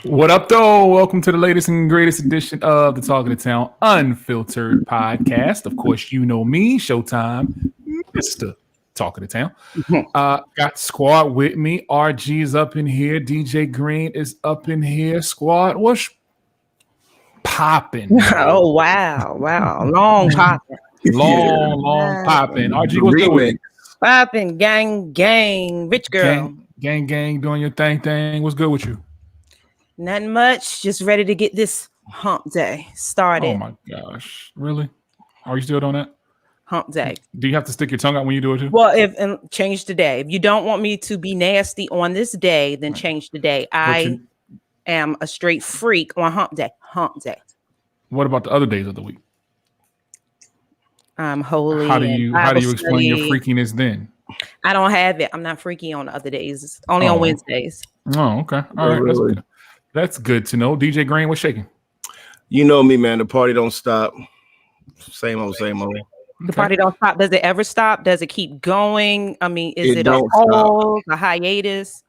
What up, though? Welcome to the latest and greatest edition of the Talk of the Town Unfiltered podcast. Of course, you know me, Showtime, Mr. Talk of the Town. Got squad with me. RG is up in here. DJ Green is up in here. Squad, what's popping? Oh, wow. Long popping. Long popping. RG, what's good with you? Popping, gang, rich girl. Gang, doing your thing. What's good with you? Nothing much. Just ready to get this hump day started. Oh my gosh. Really? Are you still doing that? Hump day. Do you have to stick your tongue out when you do it too? Well, change the day. If you don't want me to be nasty on this day, then change the day. I am a straight freak on hump day. What about the other days of the week? I'm holy. How do you explain your freakiness then? I don't have it. I'm not freaky on the other days. It's only on Wednesdays. Oh, okay. All right. Really? That's good to know. DJ Green, what's shaking? You know me, man. The party don't stop. Same old. The party don't stop. Does it ever stop? Does it keep going? I mean, is it a pause, a hiatus?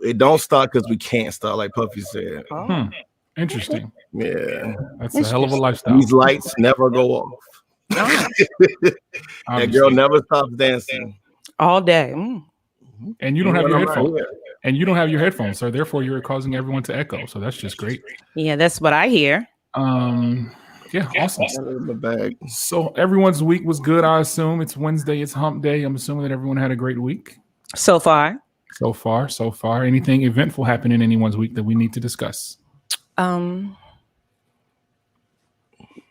It don't stop because we can't stop, like Puffy said. Oh. Interesting. Yeah. That's a hell of a lifestyle. These lights never go off. That girl never stops dancing. All day. And you don't have your headphones. And you don't have your headphones, so therefore you're causing everyone to echo. So that's just great. Yeah, that's what I hear. Yeah, awesome. So everyone's week was good, I assume. It's Wednesday, it's hump day. I'm assuming that everyone had a great week. So far. Anything eventful happen in anyone's week that we need to discuss?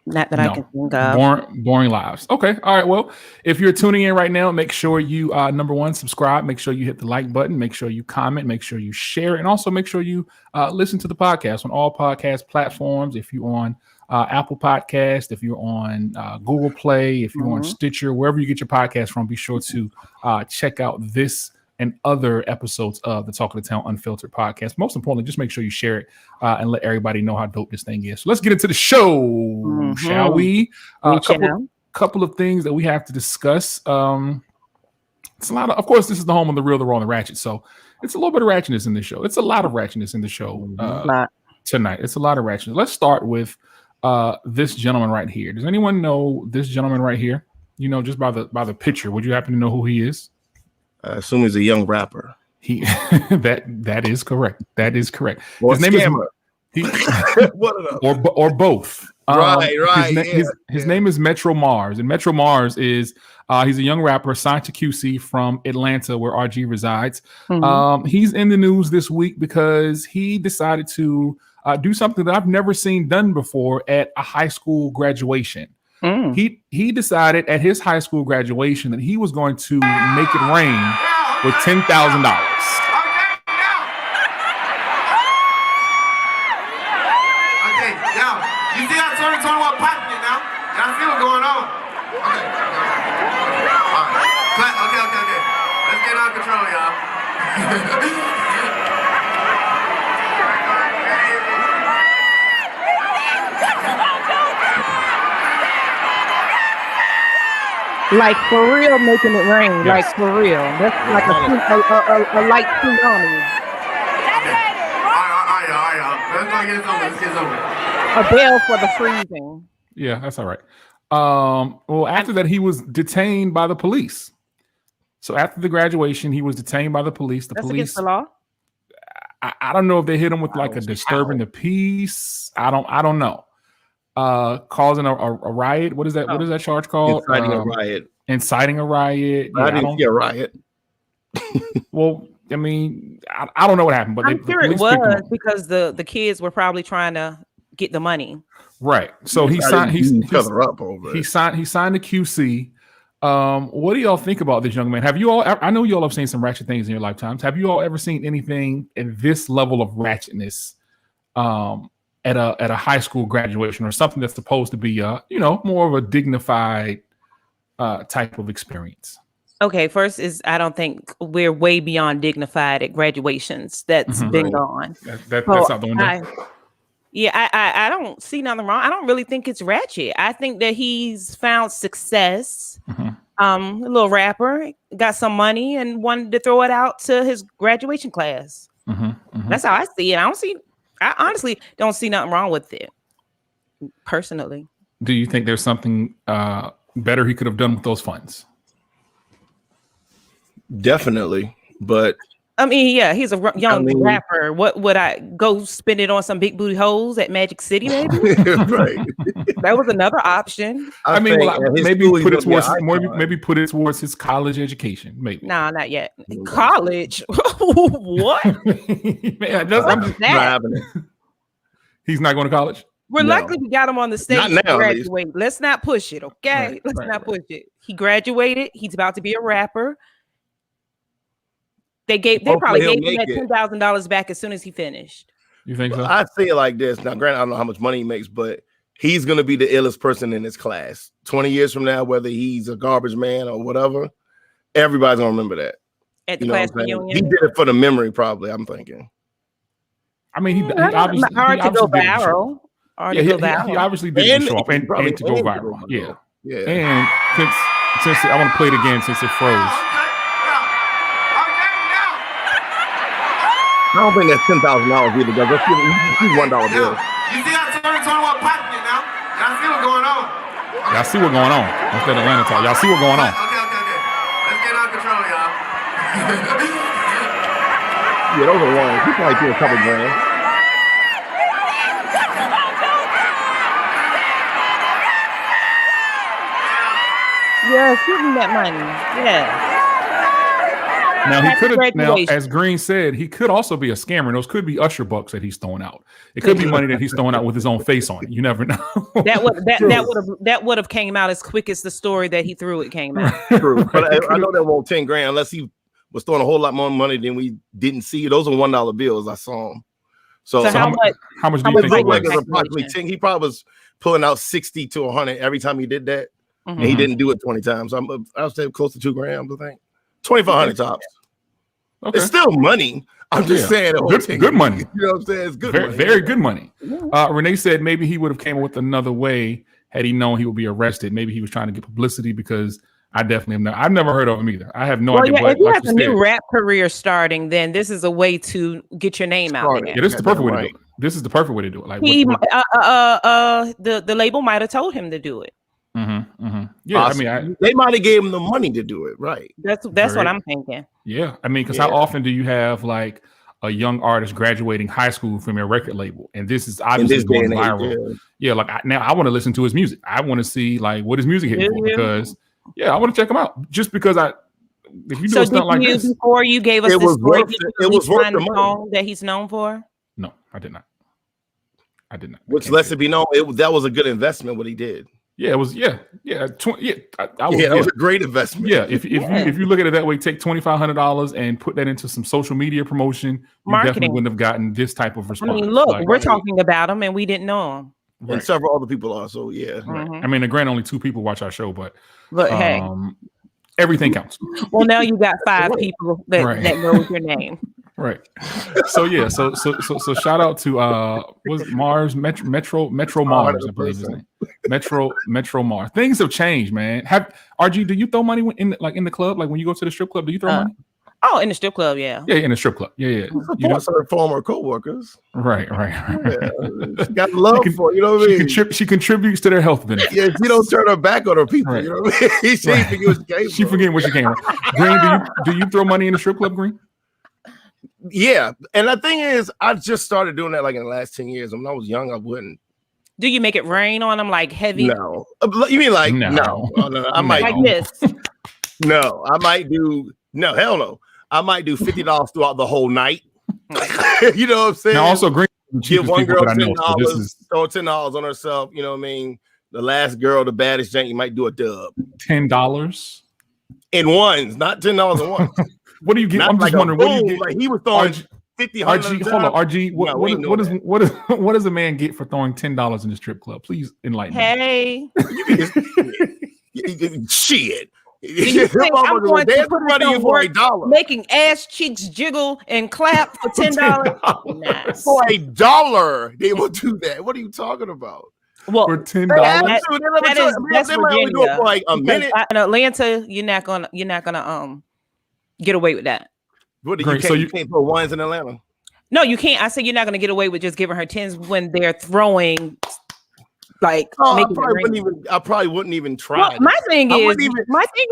Not that I can think of. Boring lives. Okay. All right. Well, if you're tuning in right now, make sure you number one, subscribe. Make sure you hit the like button. Make sure you comment. Make sure you share, and also make sure you listen to the podcast on all podcast platforms. If you're on Apple Podcast, if you're on Google Play, if you're on Stitcher, wherever you get your podcast from, be sure to check out this and other episodes of the Talk of the Town Unfiltered podcast. Most importantly, just make sure you share it and let everybody know how dope this thing is. So let's get into the show, shall we? Couple of things that we have to discuss. It's a lot of course, this is the home of the real, the raw, and the ratchet. So it's a little bit of ratchetness in the show. It's a lot of ratchetness in the show tonight. It's a lot of ratchetness. Let's start with this gentleman right here. Does anyone know this gentleman right here? You know, just by the picture, would you happen to know who he is? I assume he's a young rapper. He that is correct. That is correct. Or his name scammer. or both. Right. His name is Metro Mars, and Metro Mars is he's a young rapper signed to QC from Atlanta, where RG resides. He's in the news this week because he decided to do something that I've never seen done before at a high school graduation. He decided at his high school graduation that he was going to make it rain with $10,000. Okay, now. You see how 2021 popping it now? Y'all see what's going on? Okay. All right. Okay. Let's get out of control, y'all. Like for real, making it rain. Yes. Like for real. That's like a light tsunami. All right. Let's get it over. A bell for the freezing. Yeah, that's all right. Well, after that, he was detained by the police. So after the graduation, he was detained by the police. That's against the law. I don't know if they hit him with like a disturbing the peace. I don't know. Causing a riot. What is that? What is that charge called? Inciting a riot. Inciting a riot. I didn't see a riot. Well, I mean, I don't know what happened, but I'm sure it was because the kids were probably trying to get the money. Right. So he signed. He signed the QC. What do y'all think about this young man? Have you all? I know you all have seen some ratchet things in your lifetimes. Have you all ever seen anything at this level of ratchetness? At a high school graduation or something that's supposed to be more of a dignified type of experience. Okay, first is I don't think we're way beyond dignified at graduations. That's been gone. That's not the window. Yeah, I don't see nothing wrong. I don't really think it's ratchet. I think that he's found success. A little rapper, got some money and wanted to throw it out to his graduation class. That's how I see it. I honestly don't see nothing wrong with it, personally. Do you think there's something better he could have done with those funds? Definitely, but I mean, yeah, he's a young rapper. What would I go spend it on? Some big booty hoes at Magic City, maybe? Right. That was another option. I mean, maybe put it towards maybe put it towards his college education. Maybe. Nah, not yet. College? What? Man, I'm just having it. He's not going to college. We're lucky we got him on the stage to now, graduate. Let's not push it, okay? Let's not push it. He graduated. He's about to be a rapper. They probably gave him that $10,000 back as soon as he finished. You think so? I say it like this. Now, granted, I don't know how much money he makes, but he's going to be the illest person in his class. 20 years from now, whether he's a garbage man or whatever, everybody's going to remember that. At the class reunion? He did it for the memory, probably, I'm thinking. I mean, he obviously hard to go viral. He obviously did show up and to go viral. Yeah. And since I want to play it again since it froze. I don't think that's $10,000 either, guys. Let's see $1 bill. You see how 2021 popping it now? Y'all see what's going on? Okay. Y'all see what's going on. That's that Atlanta talk. Y'all see what's going on. Okay. Let's get out of control, y'all. Yeah, those are ones. He probably threw a couple grand. Yeah, give him that money. Yeah. Now he could have. Now, as Green said, he could also be a scammer. Those could be Usher bucks that he's throwing out. It could be money that he's throwing out with his own face on it. You never know. that would have came out as quick as the story that he threw. It came out. True, but I know that won't 10 grand unless he was throwing a whole lot more money than we didn't see. Those are $1 bills. I saw him. So how much do you think? Like approximately 10. He probably was pulling out 60 to 100 every time he did that, and he didn't do it 20 times. So I'll say close to 2 grand. I think 2,500 tops. Okay. It's still money. I'm just saying, good money. You know what I'm saying? It's good, money. Very good money. Renee said maybe he would have came up with another way had he known he would be arrested. Maybe he was trying to get publicity because I definitely have I've never heard of him either. I have no idea. Yeah, if you have a new rap career starting, then this is a way to get your name out there. Yeah, this is the perfect way to do it. This is the perfect way to do it. Like the label might have told him to do it. Yeah, I mean, they might have gave him the money to do it, right? That's what I'm thinking. Yeah, I mean, because how often do you have like a young artist graduating high school from a record label, and this is obviously going viral? Yeah, like now I want to listen to his music. I want to see like what his music hitting for because I want to check him out. Just because if you do a stunt like this before you gave us this story, it was worth the money that he's known for. No, I did not. Which lets it be known that was a good investment what he did. Yeah, it was. Yeah. That was a great investment. Yeah, if you look at it that way, take $2,500 and put that into some social media promotion, you definitely wouldn't have gotten this type of response. I mean, look, we're talking about him and we didn't know him, and several other people are. So I mean, granted, only 2 people watch our show, but hey, everything counts. Well, now you got 5 people that knows your name. Right. So so shout out to was Mars Metro Mars, I believe his name. Metro Mars. Things have changed, man. RG, do you throw money in the club? Like when you go to the strip club, do you throw money? Oh, in the strip club, yeah. Yeah, in the strip club. Yeah. You know, her former co-workers. Right. She got love for, you know what I mean? She contributes to their health benefits. Yeah, she don't turn her back on her people. Right. You know what I mean? She forget where she came from. Green, do you throw money in the strip club, Green? Yeah, and the thing is, I just started doing that like in the last 10 years. When I was young, I wouldn't. Do you make it rain on them like heavy? No. You mean like no? I might like this. No, I might do hell no. I might do $50 throughout the whole night. You know what I'm saying? Now also, Green, give one girl $10, throw $10 on herself. You know what I mean? The last girl, the baddest jank, you might do a dub. $10 in ones, not $10 in ones. What do you get? I'm just wondering. What do you get? Like he was throwing 50, RG, hold on, RG. What does a man get for throwing $10 in the strip club? Please enlighten me. Hey, shit. You think I'm going to put money for $1, making ass cheeks jiggle and clap for $10? Nah. For $1, they will do that. What are you talking about? Well, for $10, that's Virginia. Do it for like a minute. In Atlanta, you're not gonna get away with that. What do you can't put ones in Atlanta? No, you can't. I said you're not gonna get away with just giving her tens when they're throwing. Like, I probably wouldn't even try. Well, my thing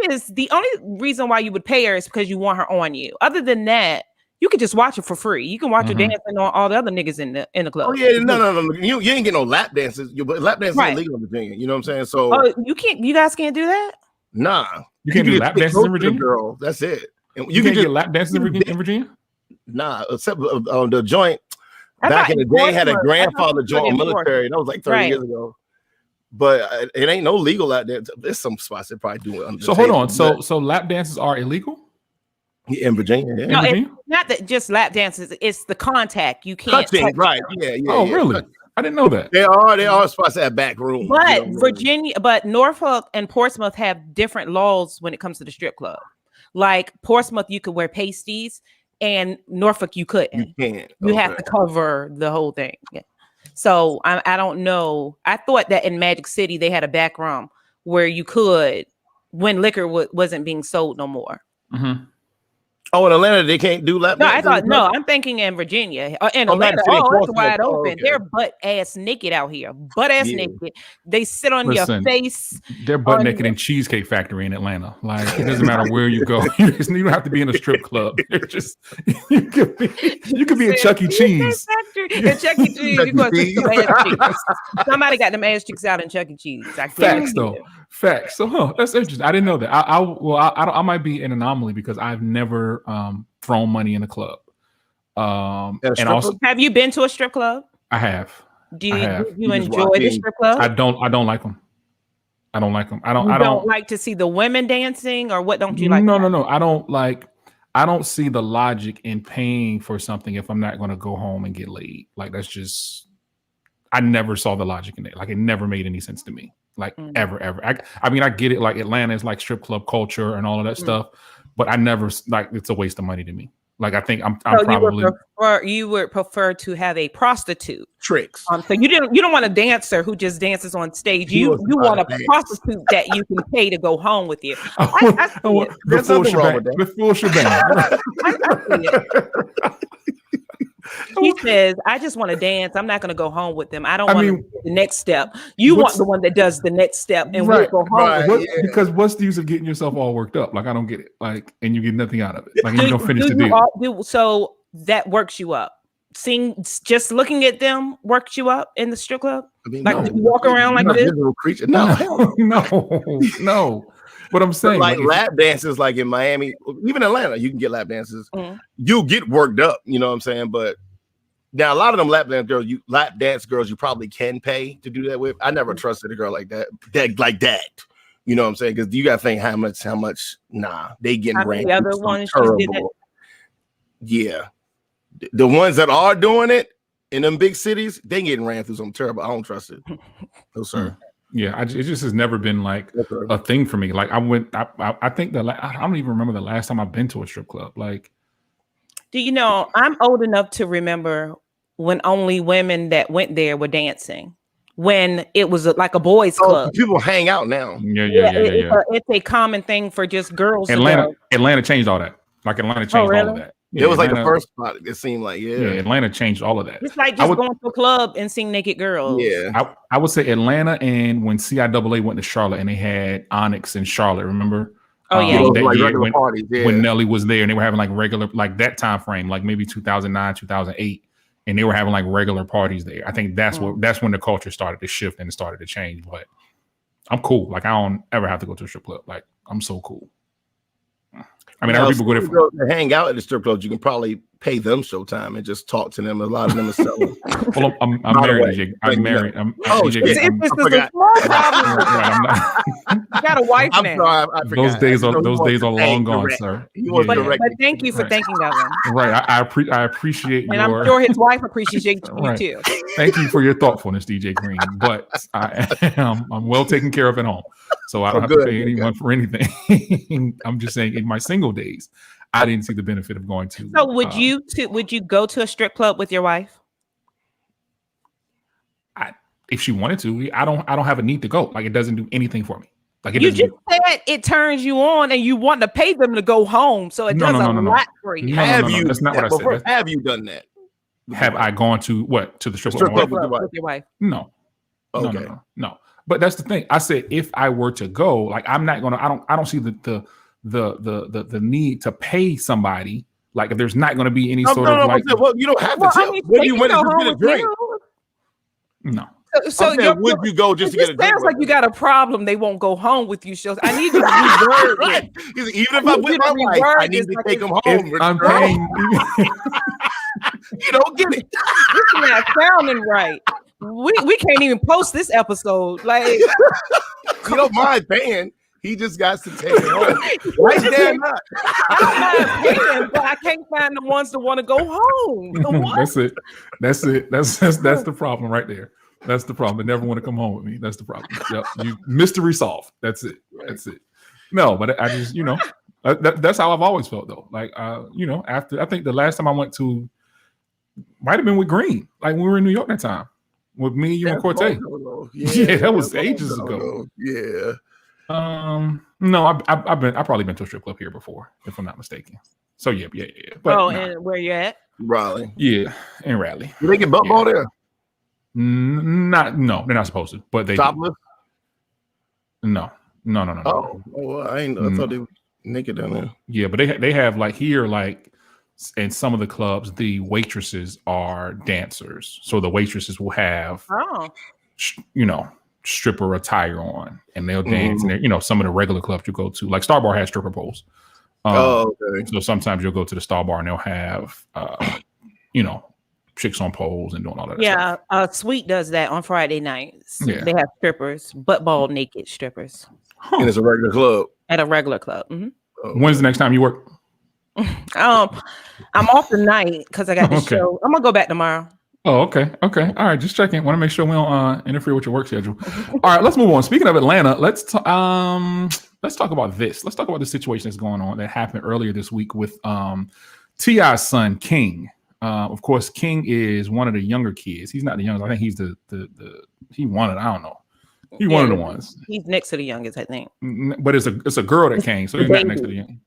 is the only reason why you would pay her is because you want her on you. Other than that, you could just watch her for free. You can watch her dancing on all the other niggas in the club. Oh yeah, no. You ain't get no lap dances. Lap dances ain't legal in Virginia. You know what I'm saying? So you can't. You guys can't do that. Nah, you can't do lap dances in Virginia. Girl, that's it. And you can get lap dances in Virginia. Nah, except the joint. Back in the day, had a grandfather joint military. That was like 30 years ago. But it ain't no legal out there. There's some spots that probably do it. So hold on. So lap dances are illegal in Virginia. Yeah. No, it's not that just lap dances. It's the contact. You can't touch, right? Yeah. Oh, really? I didn't know that. They are spots that have back room. But but Norfolk and Portsmouth have different laws when it comes to the strip club. Like Portsmouth, you could wear pasties, and Norfolk, you couldn't. You can't. You have to cover the whole thing. Yeah. So I don't know. I thought that in Magic City they had a back room where you could, when liquor wasn't being sold no more. Mm-hmm. Oh, in Atlanta they can't do lap dances? I'm thinking in Virginia. In Atlanta, it's wide open. Okay. They're butt ass naked out here. Butt ass naked. They sit on your face. They're butt naked in Cheesecake Factory in Atlanta. Like, it doesn't matter where you go. You don't have to be in a strip club. They're just you could be a Chuck E. Cheese. Chuck E. Cheese. You go to some ass cheeks. Somebody got them ass cheeks out in Chuck E. Cheese. Facts though. Facts. So that's interesting. I didn't know that. I might be an anomaly because I've never thrown money in a club. And also, have you been to a strip club? I have. Do you enjoy the strip club? I don't like them. I don't like them. I don't like to see the women dancing, or what don't you like? No. I don't see the logic in paying for something if I'm not going to go home and get laid. Like, that's just, I never saw the logic in it. Like, it never made any sense to me. Like, ever. I mean, I get it. Like, Atlanta is like strip club culture and all of that stuff, but I never, like, it's a waste of money to me. Like, I think I'm probably you would prefer to have a prostitute tricks. So you don't want a dancer who just dances on stage. You want a prostitute that you can pay to go home with you. The full shebang. He says, I just want to dance. I'm not going to go home with them. I don't want to do the next step. You want the one that does the next step and we'll go home. Because what's the use of getting yourself all worked up? Like, I don't get it. Like, and you get nothing out of it. Like, you don't finish the deal. So that works you up. Just looking at them works you up in the strip club? I mean, like, you walk around like this? No. What I'm saying, like lap dances, like in Miami, even Atlanta, you can get lap dances. You get worked up, you know what I'm saying? But now a lot of them lap dance girls, you probably can pay to do that with. I never trusted a girl like that. You know what I'm saying? Because you got to think how much. Nah, they getting ran. The other ones, yeah, the ones that are doing it in them big cities, they getting ran through something terrible. I don't trust it. No sir. Yeah, it just has never been like a thing for me. Like, I think I don't even remember the last time I've been to a strip club. Like, do you know, I'm old enough to remember when only women that went there were dancing. When it was like a boys' club. People hang out now. Yeah. It's a common thing for just girls. Atlanta changed all that. Like, Atlanta changed all of that. Yeah, it was Atlanta, like the first spot. It seemed like, yeah, Atlanta changed all of that. It's like just going to a club and seeing naked girls. Yeah, I would say Atlanta, and when CIAA went to Charlotte and they had Onyx in Charlotte, remember? Oh yeah, when Nelly was there and they were having like regular, like that time frame, like maybe 2009, 2008, and they were having like regular parties there. I think that's when the culture started to shift and it started to change. But I'm cool. Like, I don't ever have to go to a strip club. Like, I'm so cool. I mean, I heard people go to hang out at the strip clubs. You can probably pay them Showtime and just talk to them. A lot of them are selling. Well, I'm married, DJ. I'm married. DJ. This is a small problem. You got a wife now. I'm sorry, I forgot. Those days are long gone, sir. But thank you for thinking of him. Right. I appreciate and I'm sure his wife appreciates you too. Thank you for your thoughtfulness, DJ Green. But I'm well taken care of at home. So I don't have to pay anyone for anything. I'm just saying in my single days, I didn't see the benefit of going to. So would you go to a strip club with your wife? If she wanted to, I don't have a need to go. Like it doesn't do anything for me. Like you just said it turns you on and you want to pay them to go home. So it does a lot for you. That's not what I said. Have you done that? Have I gone to what? To the strip club with your wife? No. Okay. No. But that's the thing. I said if I were to go, like I'm not gonna. I don't see the need to pay somebody. Like if there's not going to be any sort of like. Well, you don't have to tell. When you went to get a drink. No. So would you go just to get a drink? Sounds like you got a problem. They won't go home with you. Shows. I need you to reword right. Even if I'm with my wife, I need to take them home. I'm paying. You don't get it. This is not sounding right. We can't even post this episode. Like you don't mind paying. He just got to take it home. Right there, I don't mind paying, but I can't find the ones that want to go home. That's it. That's the problem right there. That's the problem. They never want to come home with me. That's the problem. Yep. You mystery solved. That's it. That's it. No, but I just, that's how I've always felt though. Like, after I think the last time I went to might have been with Green, like when we were in New York that time with me, you, and Cortez. Yeah, that was ages ago. Yeah. No, I've probably been to a strip club here before, if I'm not mistaken. So yeah. But, and where you at? Raleigh. Yeah, in Raleigh. Do they get butt ball there? No, they're not supposed to, but they topless. No. Oh, well, I thought they were naked down there. Yeah, but they have like here, like in some of the clubs, the waitresses are dancers, so the waitresses will have stripper attire on, and they'll dance. And some of the regular clubs you go to, like Star Bar has stripper poles. Okay. So sometimes you'll go to the Star Bar and they'll have, chicks on poles and doing all that. Yeah, Sweet does that on Friday nights. Yeah. They have strippers, butt ball naked strippers. And it's a regular club. At a regular club. Mm-hmm. When's the next time you work? I'm off tonight because I got this show. I'm gonna go back tomorrow. Oh, okay. All right, just checking. Want to make sure we don't interfere with your work schedule. All right, let's move on. Speaking of Atlanta, let's talk about this. Let's talk about the situation that's going on that happened earlier this week with T.I.'s son King. Of course, King is one of the younger kids. He's not the youngest. I think he's he wanted. I don't know. He's one of the ones. He's next to the youngest, I think. But it's a girl that came, so he's not next to the youngest.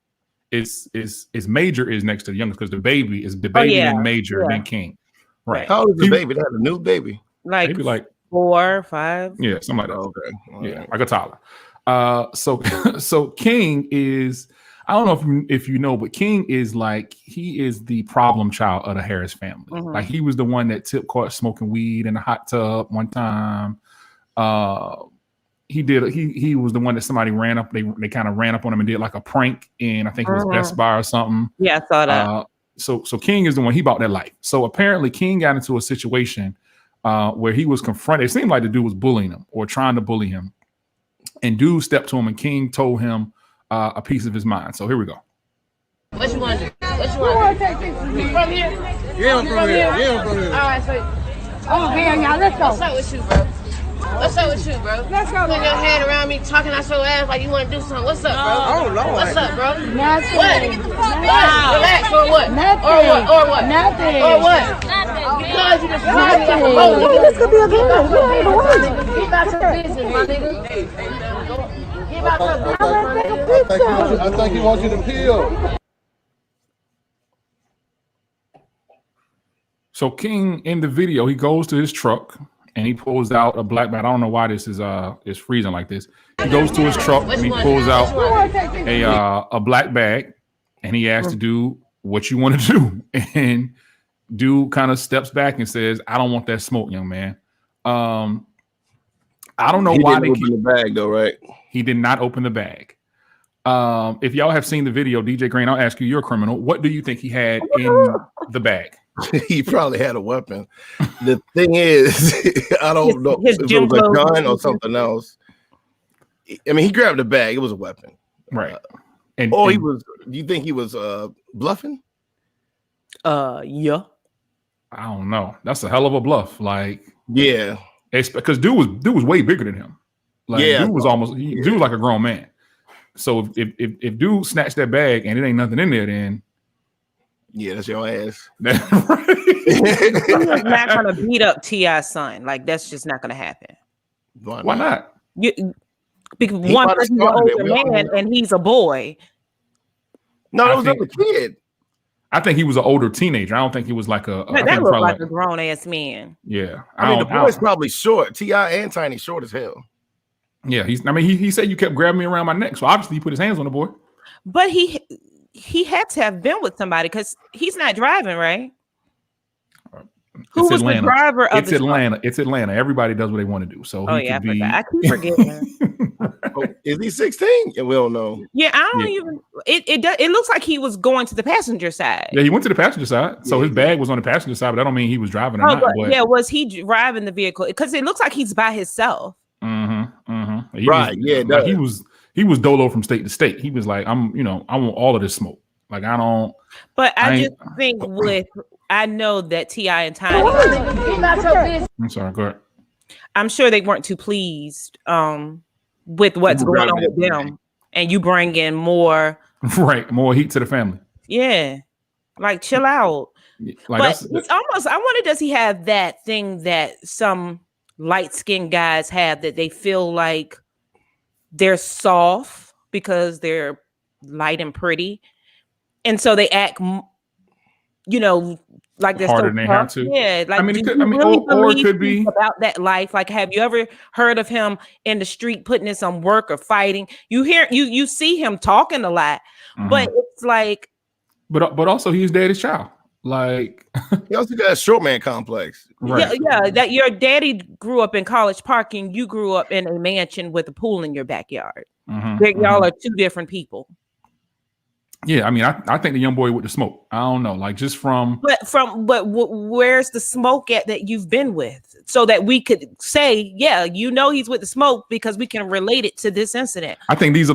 It's Major is next to the youngest because the baby and Major then King. Right. How old is the baby? They have a new baby. Maybe like 4 or 5. Yeah, something like that. Okay. Yeah, like a toddler. So King is, I don't know if you know, but King is like, he is the problem child of the Harris family. Mm-hmm. Like he was the one that Tip caught smoking weed in a hot tub one time. He was the one that somebody ran up. They kind of ran up on him and did like a prank in, I think it was Best Buy or something. Yeah, I saw that. So King is the one, he bought that life. So apparently King got into a situation where he was confronted. It seemed like the dude was bullying him or trying to bully him. And dude stepped to him and King told him a piece of his mind. So here we go. What you want to do? What you want to do? From here? Yeah, I'm from here. All right, so. Oh, hell yeah, let's go. What's up with you, bro? What's up with you, bro? Let's go. Putting your hand around me, talking out your ass like you want to do something. What's up, bro? Oh, Lord. What's up, bro? Nothing. What? Relax or what? Nothing. Or what? Nothing. Or what? Because you just Nothing. like a boat. This could be a game. Get about your business, my nigga. Get about your business. I think he wants you to peel. So King in the video, he goes to his truck and he pulls out a black bag. I don't know why this is freezing like this. He goes to his truck and he pulls out a black bag and he asks the dude, "What you want to do?" And dude kind of steps back and says, "I don't want that smoke, young man." I don't know why they open the bag though, right? He did not open the bag. If y'all have seen the video, DJ Green, I'll ask you, you're a criminal. What do you think he had in the bag? He probably had a weapon. The thing is, I don't know if it was a gun or something else. I mean, he grabbed a bag. It was a weapon. Right. He was, do you think he was bluffing? Yeah. I don't know. That's a hell of a bluff. Like, yeah. Because dude was way bigger than him. Like, yeah. Dude was like a grown man. So if dude snatched that bag and it ain't nothing in there, then yeah, that's your ass. That's right. He's not gonna beat up T.I.'s son. Like, that's just not gonna happen. Why not? Because one person's an older man and he's a boy. No, it was a kid. I think he was an older teenager. I don't think he was like a. That looked like a grown ass man. Yeah, I mean the boy's probably short. T.I. and Tiny short as hell. Yeah, he said you kept grabbing me around my neck, so obviously he put his hands on the boy. But he had to have been with somebody because he's not driving, right? Who was the driver of the Atlanta? It's Atlanta. Everybody does what they want to do. So I keep forgetting. Is he 16? Yeah, we don't know. Yeah, I don't even. It looks like he was going to the passenger side. Yeah, he went to the passenger side. So his bag was on the passenger side, but that don't mean he was driving or not. But yeah, was he driving the vehicle? Because it looks like he's by himself. He was dolo from state to state. He was like, I want all of this smoke. Like, I don't. But I just think I know that T.I. and Tiny. I'm sorry, go ahead. I'm sure they weren't too pleased with what's going on with them, and you bring in more heat to the family. Yeah, like chill out. But it's almost. I wonder, does he have that thing that some light-skinned guys have, that they feel like they're soft because they're light and pretty, and so they act, like they're harder than they have to. Yeah, like, or it could be about that life. Like, have you ever heard of him in the street putting in some work or fighting? You see him talking a lot, but it's like, but also he's daddy's child. Like, he also got a short man complex. Right. Yeah, that your daddy grew up in College Park and you grew up in a mansion with a pool in your backyard. Y'all are two different people. Yeah, I mean, I think the young boy with the smoke. I don't know, like, just from. But where's the smoke at that you've been with, so that we could say, yeah, he's with the smoke, because we can relate it to this incident. I think this is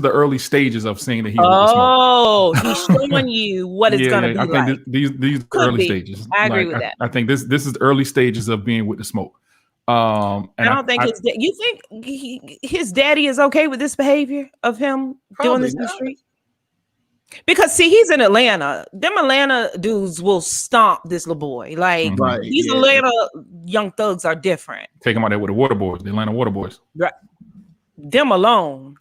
the early stages of seeing that he was with the smoke. Oh, he's showing you what it's gonna be. I think these early stages. I agree with that. I think this is the early stages of being with the smoke. I don't think you think his daddy is okay with this behavior of him doing this in the street? Because see, he's in Atlanta. Them Atlanta dudes will stomp this little boy. Like, these Atlanta young thugs are different. Take him out there with the water boys, the Atlanta water boys. Right. Them alone.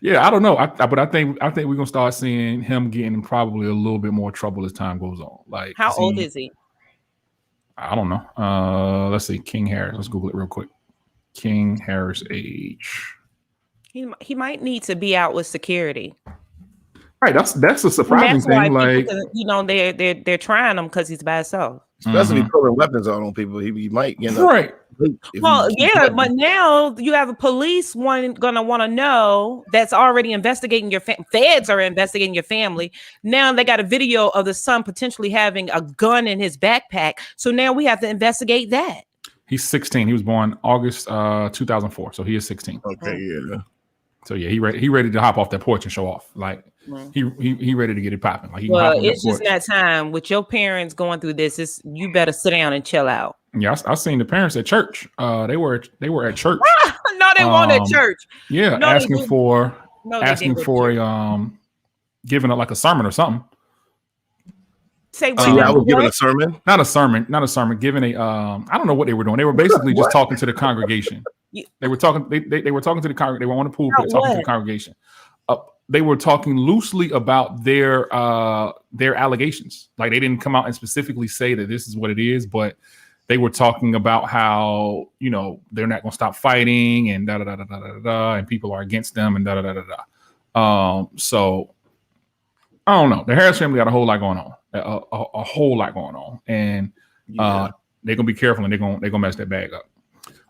Yeah, I don't know. But I think we're gonna start seeing him getting probably a little bit more trouble as time goes on. Like, how old is he? I don't know. Let's see. King Harris. Let's Google it real quick. King Harris age. He might need to be out with security. Right, that's a surprising thing. Like, they're trying him because he's by himself. Especially if pulling weapons out on people, he might get right. Well, yeah, but now you have a police gonna want to know, that's already investigating your feds are investigating your family. Now they got a video of the son potentially having a gun in his backpack. So now we have to investigate that. He's 16. He was born August 2004, so he is 16. Okay, yeah. So yeah, he ready to hop off that porch and show off. Like, he ready to get it popping. Like, it's just that time with your parents going through this. You better sit down and chill out. Yeah, I seen the parents at church. They were at church. No, they weren't at church. Yeah, no, asking for giving it like a sermon or something. Say I was giving a sermon. Not a sermon. Giving a I don't know what they were doing. They were basically just talking to the congregation. They were talking. They were talking to the congregation. They were on the pulpit talking to the congregation. They were talking loosely about their allegations. Like, they didn't come out and specifically say that this is what it is, but they were talking about how, they're not going to stop fighting and da da da da da da, and people are against them and da da da da da. So I don't know. The Harris family got a whole lot going on. A whole lot going on, and they're gonna be careful, and they're gonna mess that bag up.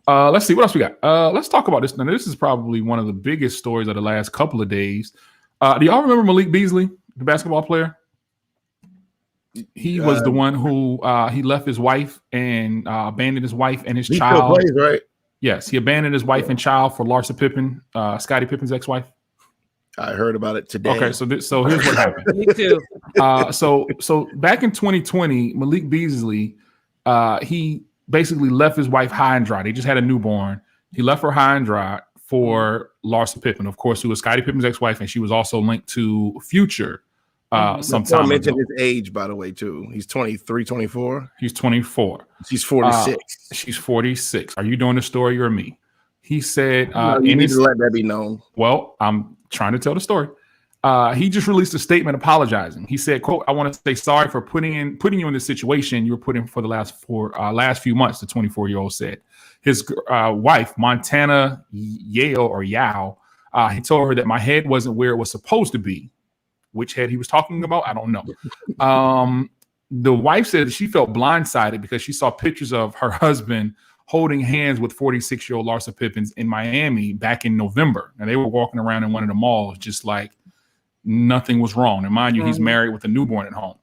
Let's see what else we got. Let's talk about this. Now, this is probably one of the biggest stories of the last couple of days. Do y'all remember Malik Beasley, the basketball player? He was the one who he left his wife and abandoned his wife and his child. Still plays, right? Yes, he abandoned his wife and child for Larsa Pippen, Scottie Pippen's ex-wife. I heard about it today. Okay, so here's what happened. Me too. So back in 2020, Malik Beasley, he basically left his wife high and dry. They just had a newborn. He left her high and dry for Larsa Pippen, of course, who was Scottie Pippen's ex-wife, and she was also linked to Future. Sometime mentioned his age, by the way, too. He's 23, 24. He's 24. She's 46. She's 46. Are you doing the story or me? He said, you need to let that be known. Well, I'm trying to tell the story. He just released a statement apologizing. He said, quote, "I want to say sorry for putting you in this situation you were put in for the last few months," the 24-year-old said. His wife, Montana Yao, he told her that my head wasn't where it was supposed to be. Which head he was talking about, I don't know. The wife said that she felt blindsided because she saw pictures of her husband holding hands with 46-year-old Larsa Pippen in Miami back in November. And they were walking around in one of the malls just like nothing was wrong. And mind you, he's married with a newborn at home.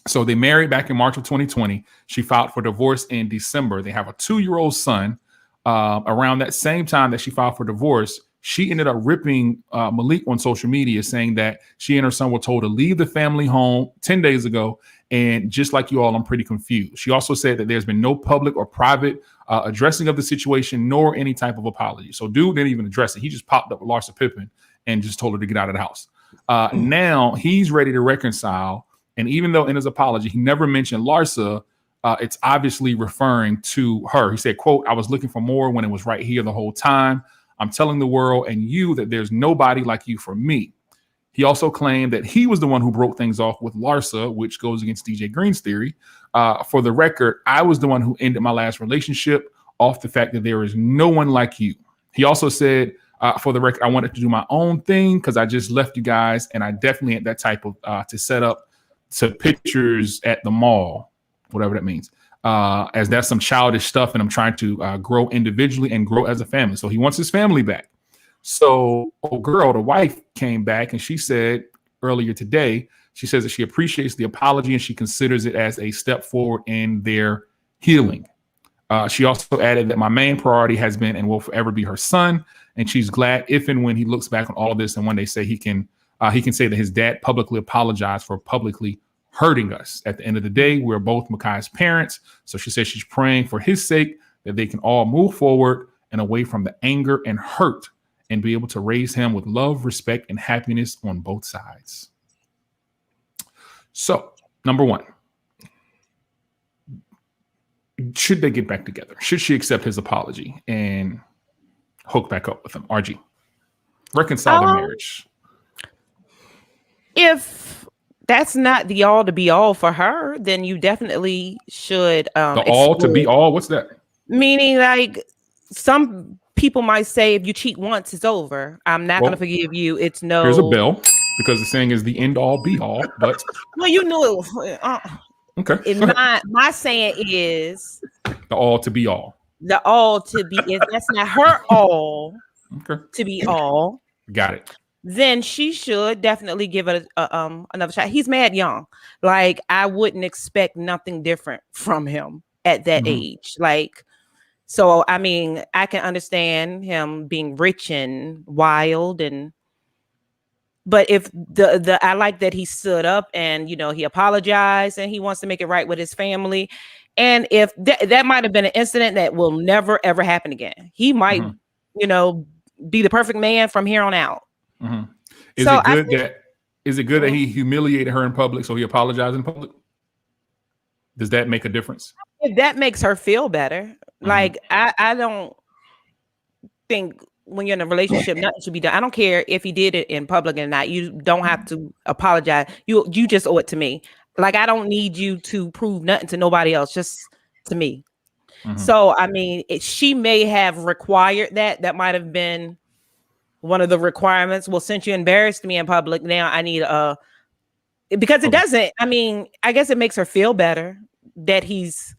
So they married back in March of 2020. She filed for divorce in December. They have a 2-year-old son. Around that same time that she filed for divorce, she ended up ripping Malik on social media, saying that she and her son were told to leave the family home 10 days ago. And just like you all, I'm pretty confused. She also said that there's been no public or private addressing of the situation, nor any type of apology. So dude didn't even address it. He just popped up with Larsa Pippen and just told her to get out of the house. Now he's ready to reconcile. And even though in his apology, he never mentioned Larsa, it's obviously referring to her. He said, quote, "I was looking for more when it was right here the whole time. I'm telling the world and you that there's nobody like you for me." He also claimed that he was the one who broke things off with Larsa, which goes against DJ Green's theory. For the record, I was the one who ended my last relationship off the fact that there is no one like you. He also said, for the record, I wanted to do my own thing because I just left you guys. And I definitely had that type of to set up to pictures at the mall, whatever that means. As that's some childish stuff, and I'm trying to grow individually and grow as a family. So he wants his family back. So the wife came back and she said earlier today, she says that she appreciates the apology and she considers it as a step forward in their healing. She also added that my main priority has been and will forever be her son. And she's glad if and when he looks back on all of this and when they say he can say that his dad publicly apologized for publicly hurting us. At the end of the day, we're both Makai's parents. So she says she's praying for his sake that they can all move forward and away from the anger and hurt and be able to raise him with love, respect, and happiness on both sides. So, number one, should they get back together? Should she accept his apology and hook back up with him? RG, reconcile the marriage. If that's not the all to be all for her, then you definitely should. The all to be all? What's that? Meaning, like, some people might say if you cheat once, it's over. I'm not going to forgive you. It's no. Here's a bill because the saying is the end all be all. But well, you knew it. Okay. My saying is the all to be all. The all to be if that's not her all. Okay. To be all. Got it. Then she should definitely give it another shot. He's mad young. Like, I wouldn't expect nothing different from him at that age. Like, so I mean, I can understand him being rich and wild, but if I like that he stood up and he apologized and he wants to make it right with his family. And if that might have been an incident that will never ever happen again. He might, be the perfect man from here on out. Mm-hmm. Is it good that he humiliated her in public, so he apologized in public? Does that make a difference? If that makes her feel better, like I don't think when you're in a relationship, nothing should be done. I don't care if he did it in public or not. You don't have to apologize. You just owe it to me. Like, I don't need you to prove nothing to nobody else, just to me. So I mean, she may have required that. That might have been one of the requirements. Well, since you embarrassed me in public, now I need because it doesn't. I mean, I guess it makes her feel better that he's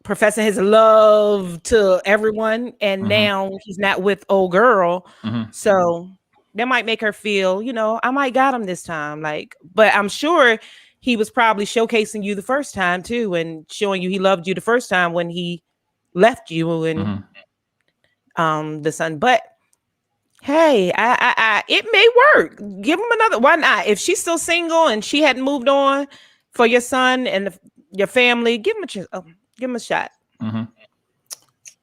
professing his love to everyone, and now he's not with old girl. So that might make her feel, I might got him this time. Like, but I'm sure he was probably showcasing you the first time too, and showing you he loved you the first time when he left you and the son. But hey, I it may work. Give him another. Why not? If she's still single and she hadn't moved on for your son and your family, give him a chance. Give him a shot.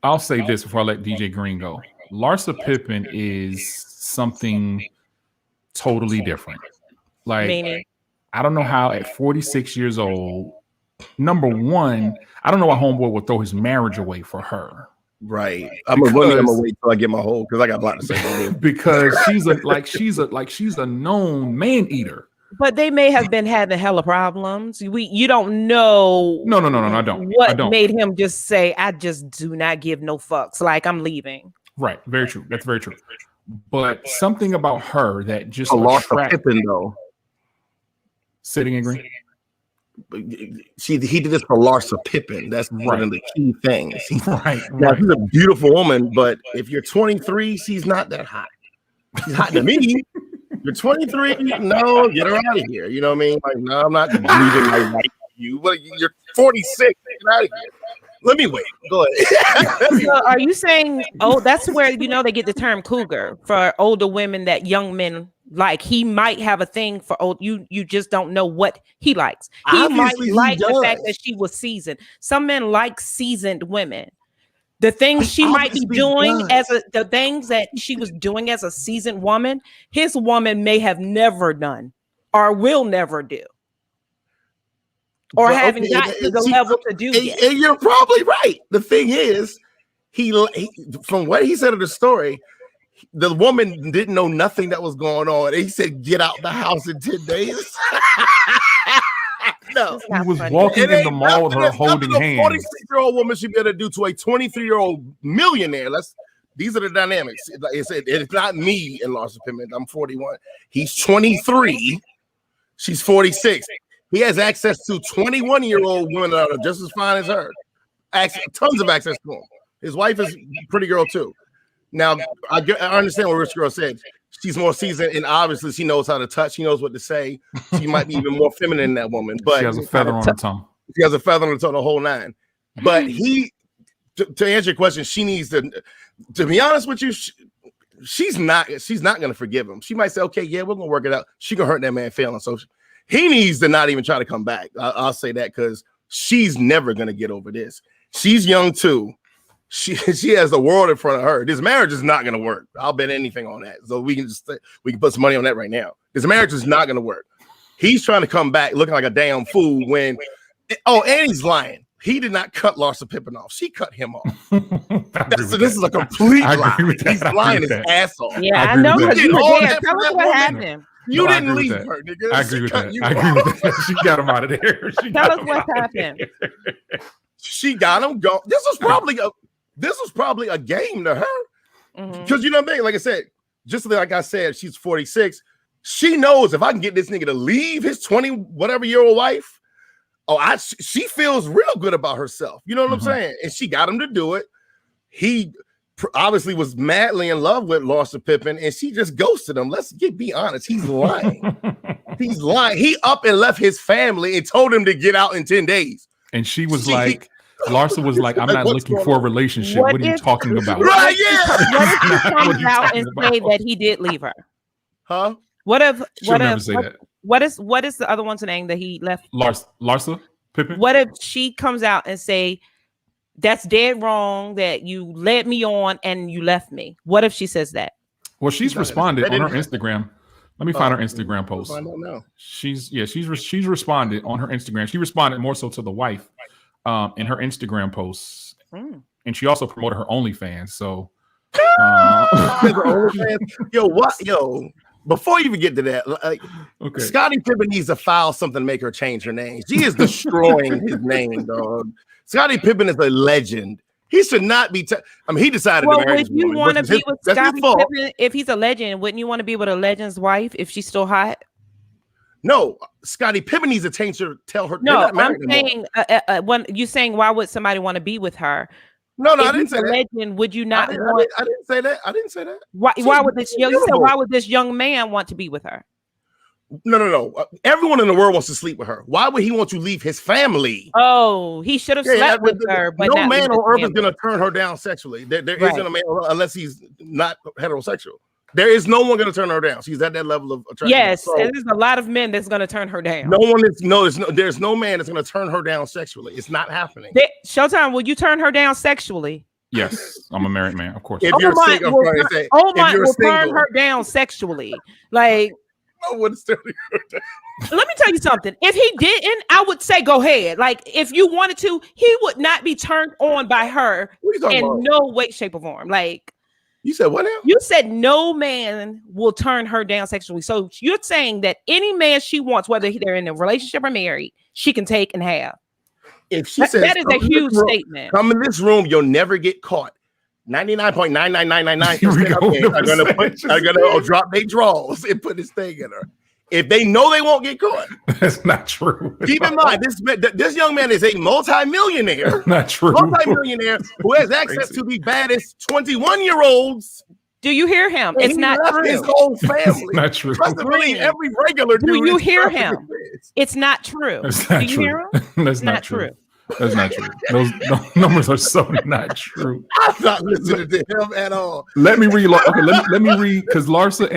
I'll say this before I let DJ Green go. Larsa Pippen is something totally different. Like, Meaning? I don't know how at 46 years old, number one, I don't know why homeboy would throw his marriage away for her. Right. I'm gonna wait till I get my whole because I got a lot to say. Because she's a known man eater. But they may have been having hella problems. You don't know. No, I don't. What made him just say, "I just do not give no fucks. Like I'm leaving." Right. Very true. That's very true. But something about her that just Larsa Pippen though. Sitting in green. He did this for Larsa Pippen. That's one of the key things. Right. Now she's a beautiful woman, but if you're 23, she's not that hot. She's hot to me. You're 23. No, get her out of here. You know what I mean? Like, no, I'm not leaving my wife for you. But you're 46. Get out of here. Let me wait. Go ahead. So are you saying? Oh, that's where they get the term cougar for older women that young men like. He might have a thing for old. You just don't know what he likes. He Obviously, might like the fact that she was seasoned. Some men like seasoned women. The things she might be doing the things that she was doing as a seasoned woman, his woman may have never done or will never do. Or haven't got to the level to do yet. And you're probably right. The thing is, he from what he said of the story, the woman didn't know nothing that was going on. He said, "Get out the house in 10 days." No, he was walking in the mall with her holding hands. A 46-year-old woman should be able to do to a 23-year-old millionaire. These are the dynamics. It's not me and Larsa Pippen. I'm 41. He's 23. She's 46. He has access to 21-year-old women that are just as fine as her. Tons of access to him. His wife is a pretty girl too. Now, I understand what Rich Girl said. She's more seasoned, and obviously she knows how to touch. She knows what to say. She might be even more feminine than that woman. But she has a feather on her tongue. She has a feather on her tongue, the whole nine. But to answer your question, she needs to be honest with you, she's not going to forgive him. She might say, okay, yeah, we're going to work it out. She going to hurt that man feeling. So he needs to not even try to come back. I'll say that because she's never going to get over this. She's young too. She has the world in front of her. This marriage is not going to work. I'll bet anything on that. So we can put some money on that right now. This marriage is not going to work. He's trying to come back looking like a damn fool and he's lying. He did not cut Larsa Pippen off. She cut him off. This is a complete lie. He's lying his ass off. Yeah, I know. Tell us what happened. You didn't leave her, nigga. I agree with that. I agree with that. She got him out of there. Tell us what happened. She got him go. This was probably a game to her. Because you know what I mean? Like I said, just like I said, she's 46. She knows if I can get this nigga to leave his 20-whatever-year-old wife, she feels real good about herself. You know what I'm saying? And she got him to do it. He obviously was madly in love with Larsa Pippen, and she just ghosted him. Let's be honest. He's lying. He's lying. He up and left his family and told him to get out in 10 days. And she was like, Larsa was like, I'm not looking for a relationship. What are you talking about? Right, yeah. What if he comes out and say that he did leave her? Huh? What if never say that. What is the other one's name that he left? Larsa Pippen. What if she comes out and say that's dead wrong that you led me on and you left me? What if she says that? Well, she's responded on her Instagram. Let me find her Instagram post. I don't know. She's responded on her Instagram. She responded more so to the wife in her Instagram posts, and she also promoted her OnlyFans. So, yo, before you even get to that, Scottie Pippen needs to file something to make her change her name. She is destroying his name, dog. Scottie Pippen is a legend. He should not be. He decided to marry. Would you want to be with Scottie Pippen if he's a legend? Wouldn't you want to be with a legend's wife if she's still hot? No, Scottie Pippen needs to tell her. No, I'm saying when you saying why would somebody want to be with her? No, I didn't say that. Legend, would you not I didn't say that. I didn't say that. Why would this young? You said why would this young man want to be with her? No. Everyone in the world wants to sleep with her. Why would he want to leave his family? Oh, he should have slept with her. But no man on earth is going to turn her down sexually. There isn't a man unless he's not heterosexual. There is no one going to turn her down. She's at that level of attraction. Yes, so, there's a lot of men that's going to turn her down. There's no man that's going to turn her down sexually. It's not happening. Showtime, will you turn her down sexually? Yes, I'm a married man, of course. If you're single, will turn her down sexually. Like, no one's turning her down. Let me tell you something. If he didn't, I would say go ahead. Like, if you wanted to, he would not be turned on by her in no way, shape, or form. Like, you said what now? You said no man will turn her down sexually. So you're saying that any man she wants, whether they're in a relationship or married, she can take and have. If she says that is a huge statement. Come in this room, you'll never get caught. 99.99999% are gonna drop their draws and put this thing in her. If they know they won't get caught. That's not true. Keep in mind, this young man is a multi-millionaire. Not true. Multi-millionaire who has access to the baddest 21-year-olds. Do you hear him? And it's not true. His whole family. Not true. Trust me, every regular dude. Do you hear him? It's not true. That's not Do you true. hear him? That's not true. That's not true. Those numbers are so not true. I'm not listening to him at all. Let me read. Okay, let me read because Larsa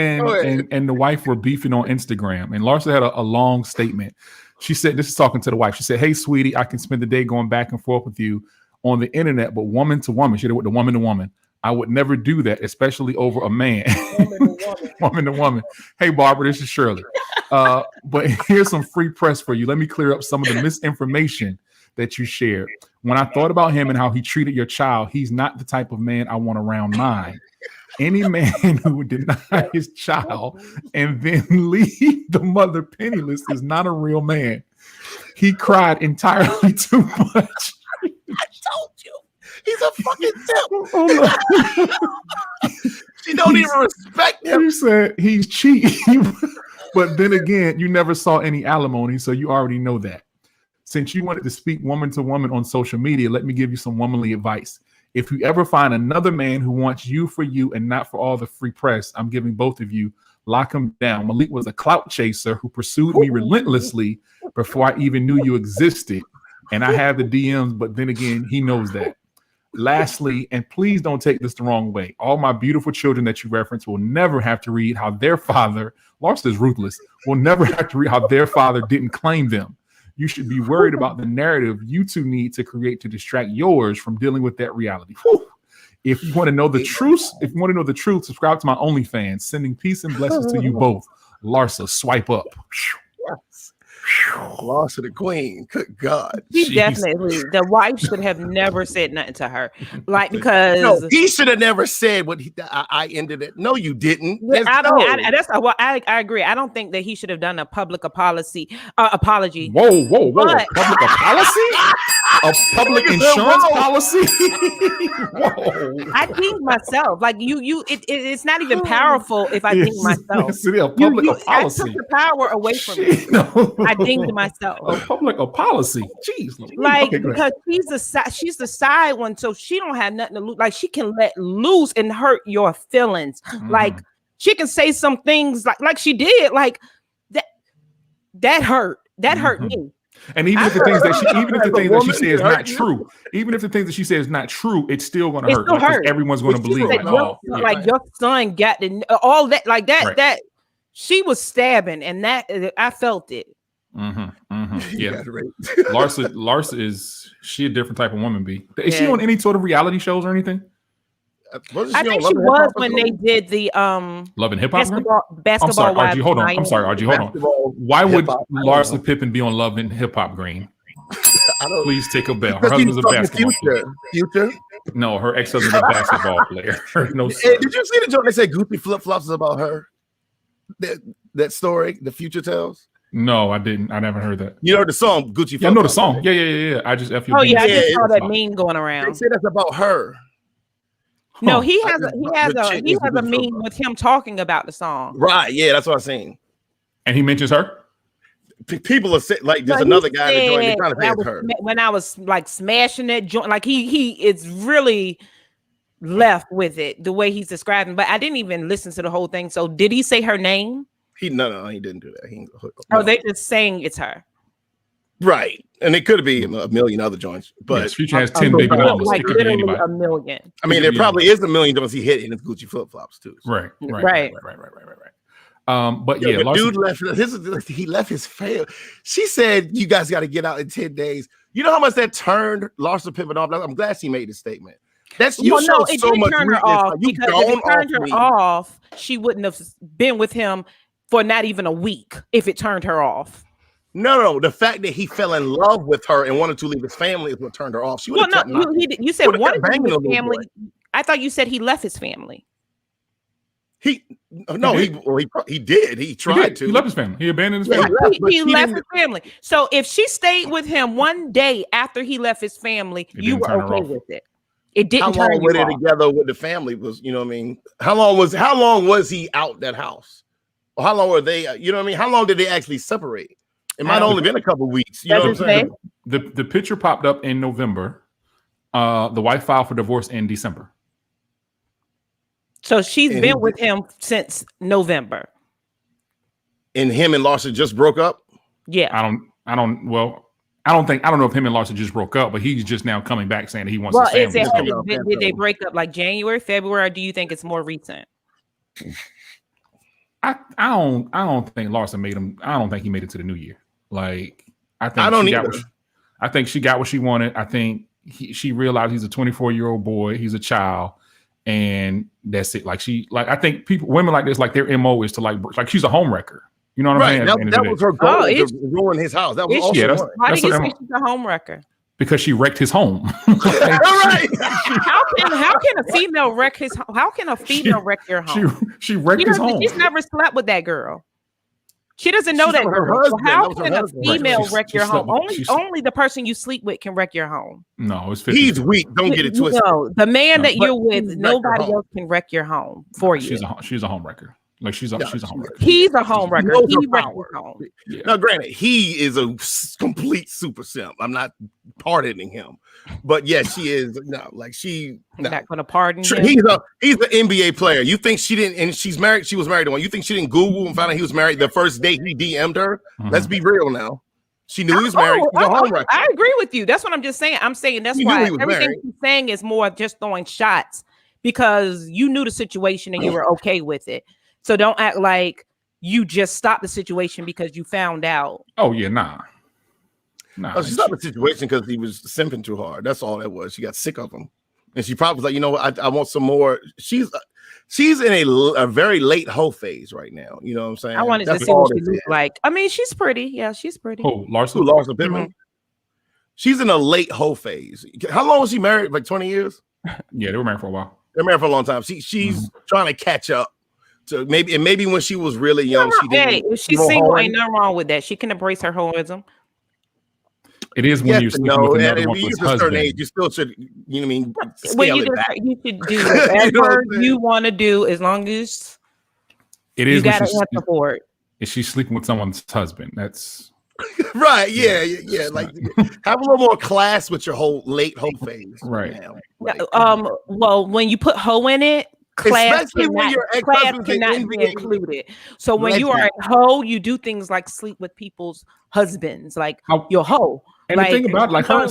and the wife were beefing on Instagram, and Larsa had a long statement. She said, "This is talking to the wife." She said, "Hey, sweetie, I can spend the day going back and forth with you on the internet, but woman to woman, she did with the woman to woman. I would never do that, especially over a man." Woman to woman. Hey, Barbara, this is Shirley. But here's some free press for you. Let me clear up some of the misinformation that you shared. When I thought about him and how he treated your child, he's not the type of man I want around mine. Any man who would deny his child and then leave the mother penniless is not a real man. He cried entirely too much. I told you. He's a fucking simp. She don't even respect him. You said he's cheating. But then again, you never saw any alimony, so you already know that. Since you wanted to speak woman to woman on social media, let me give you some womanly advice. If you ever find another man who wants you for you and not for all the free press, I'm giving both of you, lock him down. Malik was a clout chaser who pursued me relentlessly before I even knew you existed. And I have the DMs, but then again, he knows that. Lastly, and please don't take this the wrong way, all my beautiful children that you reference will never have to read how their father, Larsa is ruthless, will never have to read how their father didn't claim them. You should be worried about the narrative you two need to create to distract yours from dealing with that reality. Whew. If you want to know the truth, subscribe to my OnlyFans. Sending peace and blessings to you both. Larsa, swipe up. Larsa the queen. Good God. He definitely, the wife should have never said nothing to her. Like, because no, he should have never said what I ended it. No, you didn't. I agree. I don't think that he should have done a public apology. Whoa. But, a public apology? A public insurance policy? Whoa. I think myself. Like it's not even powerful if I think myself. A public apology. I took the power away from me. No. I dinged myself. A public policy. Jeez. Like, because she's the side one, so she don't have nothing to lose. Like, she can let loose and hurt your feelings. Like, she can say some things like she did. Like that hurt. That hurt me. And even if the things that she says is not true, even if the things that she says is not true, it's still going to hurt. Because everyone's going to believe it. Like your son got all that. Like that. Right. That she was stabbing, and that I felt it. Yeah, Larsa is she a different type of woman? Is she on any sort of reality shows or anything? I think she was when they did the Love and Hip Hop basketball. I'm sorry, Archie, hold on. Why would Larsa Pippen be on Love and Hip Hop Green? Please take a bell. Her husband's a basketball player. Future? No, her ex-husband's a basketball player. No. Hey, did you see the joke? They said Gucci flip flops is about her. That story, the Future tells. No, I didn't. I never heard that. You know the song Gucci? Yeah, I know the song. Yeah. I just I just saw that meme going around. They say that's about her. No, he has a meme with him talking about the song. Right. Yeah, that's what I'm saying. And he mentions her. people are saying like there's another guy that joined. They're trying to say it's her. When I was like smashing that joint, like he is really left with it the way he's describing. But I didn't even listen to the whole thing. So did he say her name? No, he didn't do that. Oh, they just saying it's her. Right, and it could be a million other joints, but yes, Future has 10 baby mamas. Like literally a million. I mean, there probably is a million joints he hit in his Gucci flip flops too. So. Right. But yeah, Larsa, dude left. He left his family. She said, "You guys got to get out in 10 days." You know how much that turned Larsa Pippen off? I'm glad she made this statement. That's you show so much weakness. Off because if it turned her off, she wouldn't have been with him for not even a week if it turned her off. No, the fact that he fell in love with her and wanted to leave his family is what turned her off. She would have you said wanted to leave his family. I thought you said he left his family. He did. He tried to. He left his family. He abandoned his family. He left his family. So if she stayed with him one day after he left his family, you were okay with it. It didn't turn you off. How long were they together with the family? Was you know what I mean? How long was he out that house? Or how long were they? You know what I mean? How long did they actually separate? It might only been a couple of weeks. You know what I'm saying? The picture popped up in November. The wife filed for divorce in December. So she's been with him since November. And him and Larsa just broke up? Yeah. I don't know if him and Larsa just broke up, but he's just now coming back saying that he wants his family. Did they break up like January, February, or do you think it's more recent? I don't think Larsa made him. I don't think he made it to the new year. Like I think she got what she wanted. I think she realized he's a 24-year-old boy. He's a child, and that's it. I think women like this, like their MO is to like she's a home wrecker. You know what I'm saying? That was her goal to ruin his house. That was also why do you think she's a home wrecker? Because she wrecked his home. Right. How can a female wreck his home? How can a female wreck your home? She wrecked his home. She's never slept with that girl. She doesn't know that girl. So how can a female wreck your home? Only the person you sleep with can wreck your home. No, it's 50. He's weak. Don't get it twisted. No, the man that you're with, nobody else can wrect your home for you. She's a home wrecker. Like she's a home wrecker. He's a home wrecker. He wrecked his home. Yeah. Now, granted, he is a complete super simp. I'm not pardoning him, but yes, she is. Not going to pardon him. He's an NBA player. You think she didn't? And she's married. She was married to one. You think she didn't Google and find out he was married the first day he DM'd her? Mm-hmm. Let's be real now. She knew he was married. She's a home wrecker. I agree with you. That's what I'm just saying. I'm saying that's why everything she's saying is more just throwing shots because you knew the situation and you were okay with it. So don't act like you just stopped the situation because you found out. Oh yeah, nah. She stopped the situation because he was simping too hard. That's all that was. She got sick of him, and she probably was like, you know what, I want some more. She's in a very late hoe phase right now. You know what I'm saying? I wanted to see what she looked like. I mean, she's pretty. Yeah, she's pretty. Oh, Larsa Pippen. Mm-hmm. She's in a late hoe phase. How long was she married? Like 20 years? Yeah, they were married for a while. They're married for a long time. She's trying to catch up. So maybe when she was really young, she didn't. If she's single, ain't nothing wrong with that. She can embrace her hoism. It is when you're sleeping with another one's husband. A certain age, you still should, you know what I mean? You should do whatever you want to do as long as you got to answer for it. Is she sleeping with someone's husband? That's right. Yeah. Like have a little more class with your whole late hoe phase. Right. Well, when you put hoe in it, class cannot be included. So when you are a hoe, you do things like sleep with people's husbands, like your hoe. And the thing about like her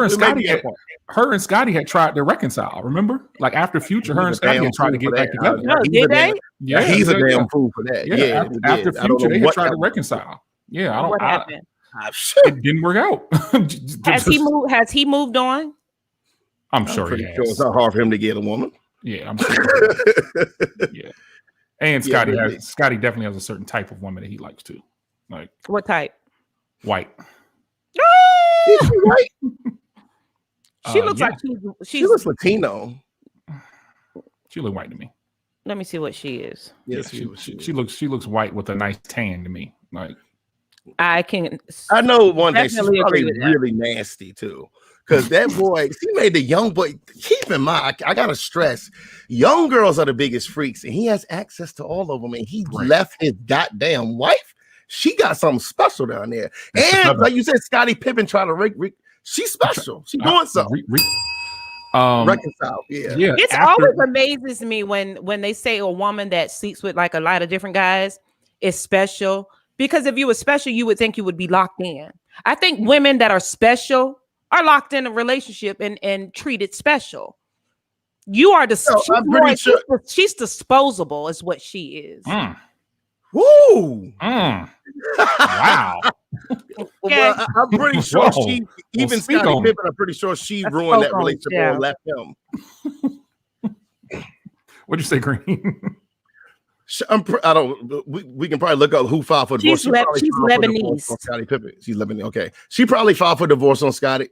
and Scotty had tried to reconcile. Remember, like after Future, her and Scotty had tried to get back together. No, did they? Yeah, he's a damn fool for that. Yeah, after Future, they had tried to reconcile. Yeah, what happened? It didn't work out. Has he moved on? I'm sure he has. Sure it's not hard for him to get a woman. Yeah, I'm sure. Yeah, and Scotty definitely has a certain type of woman that he likes too. Like what type? White. Is she white? She looks like she looks Latino. She looks white to me. Let me see what she is. Yes, she looks white with a nice tan to me. Like I know one day she's probably really nasty too. Because that boy, he made the young boy. Keep in mind, I gotta stress, young girls are the biggest freaks, and he has access to all of them. And he left his goddamn wife she got something special down there. And like you said, Scottie Pippen tried to she's special. She's doing something. Reconcile. Yeah. It's always amazes me when they say a woman that sleeps with like a lot of different guys is special, because if you were special, you would think you would be locked in. I think women that are special are locked in a relationship and treated special. You are she's disposable, is what she is. Woo! Wow. Well, I'm pretty sure even Scottie Pippen, I'm pretty sure she ruined that relationship or left him. What'd you say, Green? We can probably look up who filed for divorce. She's Lebanese. Scottie Pippen. She's Lebanese. Okay. She probably filed for divorce on Scottie.